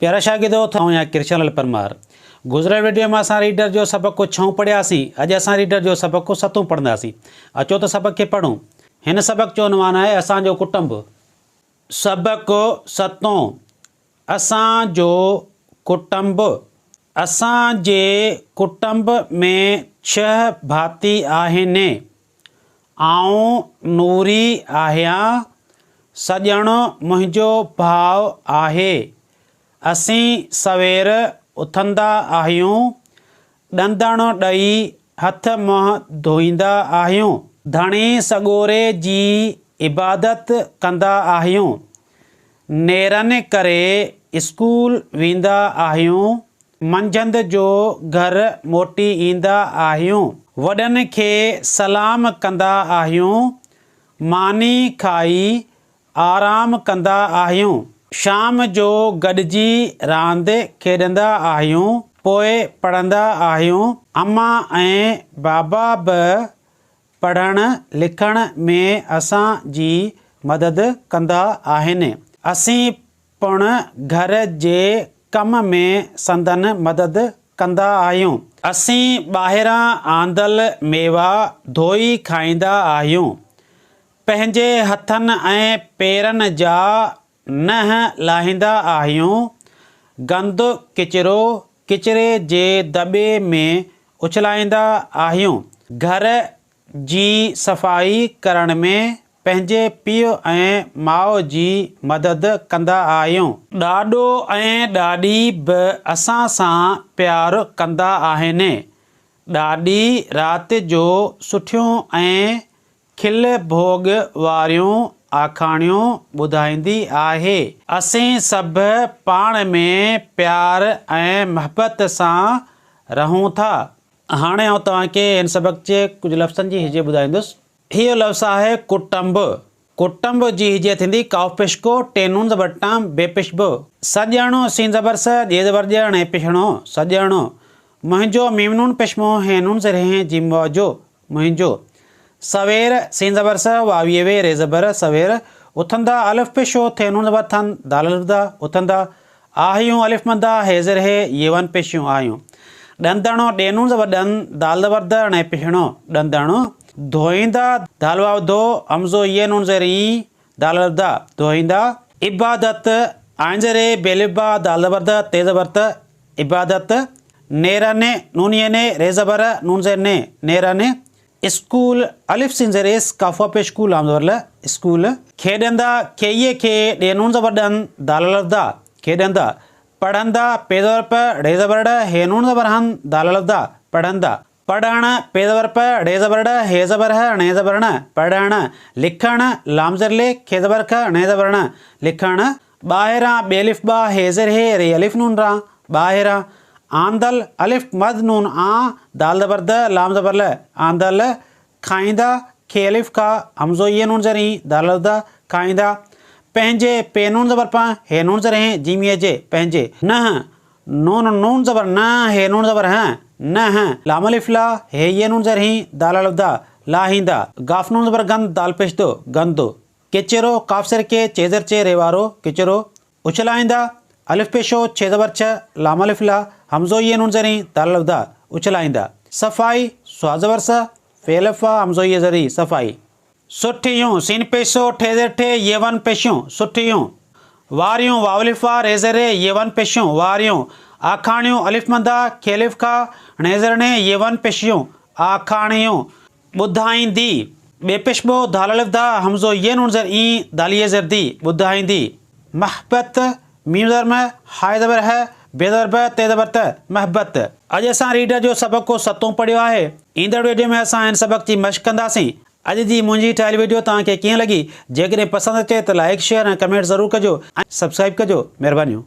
प्यारा शागिर्दो थाऊं या कृष्णलाल परमार। गुज़रियल वीडियो में असां रीडर जो सबक को 6 पढ़ियासीं। अॼु असां रीडर जो सबक को 7 पढ़ंदासीं। अचो त सबक खे पढ़ूं। हिन सबक जो उनवान आहे असांजो कुटुंब। सबक 7 असांजो कुटुंब। असांजे कुटुंब में 6 भाती आहिनि। आऊं नूरी आहियां। सॼणो मुंहिंजो भाउ आहे। असीं सवेर उथंदा आहियूं। ॾंदण ॾेई हथ मुंहुं धोईंदा आहियूं। धणी सॻोरे जी इबादत कंदा आहियूं। नेरनि करे स्कूल वेंदा आहियूं। मंझंदि जो घर मोटी ईंदा आहियूं। वॾनि खे सलाम कंदा आहियूं। मानी खाई आराम कंदा आहियूं। शाम जो गॾिजी रांदि खेॾंदा आहियूं। पोइ पढ़ंदा आहियूं। अम्मा ऐं बाबा बि पढ़ण लिखण में असांजी मदद कंदा आहिनि। असीं पिणु घर जे कम में संदन मदद कंदा आहियूं। असीं ॿाहिरां आंदल मेवा धोई खाईंदा आहियूं। पंहिंजे हथनि ऐं पेरनि जा नंह लाहींदा आहियूं। गंदु किचिरो किचिरे जे दॿे में उछलाईंदा आहियूं। घर जी सफ़ाई करण में पंहिंजे पीउ ऐं माउ जी मदद कंदा आहियूं। ॾाॾो ऐं ॾाॾी बि असां सां प्यारु कंदा आहिनि। ॾाॾी राति जो सुठियूं ऐं खिल भोग वारियूं आखाणियूं ॿुधाईंदी आहे। असीं सभु पाण में प्यार ऐं मुहबत सां रहूं था। हाणे आउं तव्हांखे हिन सबक जे कुझु लफ़्ज़नि जी हिजे ॿुधाईंदुसि। हीअ लफ़्ज़ आहे कुटुंब। कुटुंब जी हिजे थींदी काउपिश्को टेनून ज़बर टाम बेपिश्बो। सॼणो सीन ज़बर स जे ज़बर ॼण ऐं पिछणो सॼणो। मुंहिंजो मीमनून पिश्मो हेनून ज़र हे जिम्बो मुंहिंजो। सवेर सीन ज़बर स वावीअ वे रे ज़बर सवेर। उथंदा अलिफ पेशो थेनून ज़बर थन दाल लफ़्दा उथंदा। आहियूं अलिफ मंदा हेज़र हे येवन पेशियूं आहियूं। ॾंदणो ॾेनून ज़बर ॾन दाल ज़बर द ऐं पिछणो ॾंदणो। धोईंदा दाल वाव धो हमज़ो ये नून ज़र ई दाल लफ़्दा धोईंदा। इबादत आइंज़रे बेलिबा दाल ज़बर द ते ज़बर त इबादत। नेरने नूनिये ने रे ज़बर नून ज़र ने नेरने। स्कूल अलिफ सिन ज़र एस काफ़ा पे स्कूल आम ज़बर ल स्कूल। खेॾंदा खेये खे ॾेनून ज़बर ॾन दाल लफ़्दा खेॾंदा। पढ़ंदा पे ज़बर प ढे ज़बर ॾ हे नून ज़बर हन दाल लफ़्दा पढ़ंदा। पढ़ण पे ज़बर प ढे ज़बर ॾ हे ज़बर ह णे ज़बर ण पढ़ण। लिखण लाम ज़र ले खे ज़बर ख णे ज़बर ण लिखण। ॿाहिरां बेलिफ बा हे ज़र हे रे अलिफ नून रा ॿाहिरां। आंदल अलिफ मद नून आ दाल ज़बर द लाम ज़बर ल आंदल। खाईंदा खे अलिफ खा हमज़ो ये नून ज़र ई दाल लफ़्दा खाईंदा। पंहिंजे पे नून ज़बर पा हे नून ज़र हे जीमिए जे पंहिंजे। नह नून नून ज़बर न हे नून ज़बर ह नह। लाम अलिफ ला हे ये नून ज़र ही दाल लफ़्दा लाहींदा। गाफ नून ज़बर गंद दाल पेश दो गंदो। किचिरो काफ सर के चेज़र चे रे वारो किचिरो। उछलाईंदा अलिफ पेशो छे ज़बर छ लाम अलिफ ला हमज़ो ये नून ज़र ही दाल लफ़्दा उछलाईंदा। सफ़ाई स्वा ज़बर स फेलफ़ा हमज़ो ये ज़री सफ़ाई। सुठियूं सीन पेशो ठे ज़र ठे ये वन पेशियूं सुठियूं। वारियूं वावलिफ़ा रे ज़र ये वन पेशियूं वारियूं। आखाणियूं अलिफ मंदा खे अलिफ खा णे ज़र ने ये वन पेशियूं आखाणियूं। ॿुधाईंदी बेपिश्बो दाल लफ़्दा हमज़ो ये नून ज़र ई दालिये ज़र दी ॿुधाईंदी। महबत मीम ज़बर में हाय ज़बर है बे ज़बर ब ते ज़बर त महबत। अॼु असां रीडर जो सबक को 7 पढ़ियो आहे। ईंदड़ वीडियो में असां हिन सबक जी मश्क कंदासीं। अॼु जी मुंहिंजी ठहियल वीडियो तव्हांखे कीअं लॻी? जेकॾहिं पसंदि अचे त लाइक शेयर ऐं कमेंट ज़रूरु कजो ऐं सब्सक्राइब कजो। महिरबानियूं।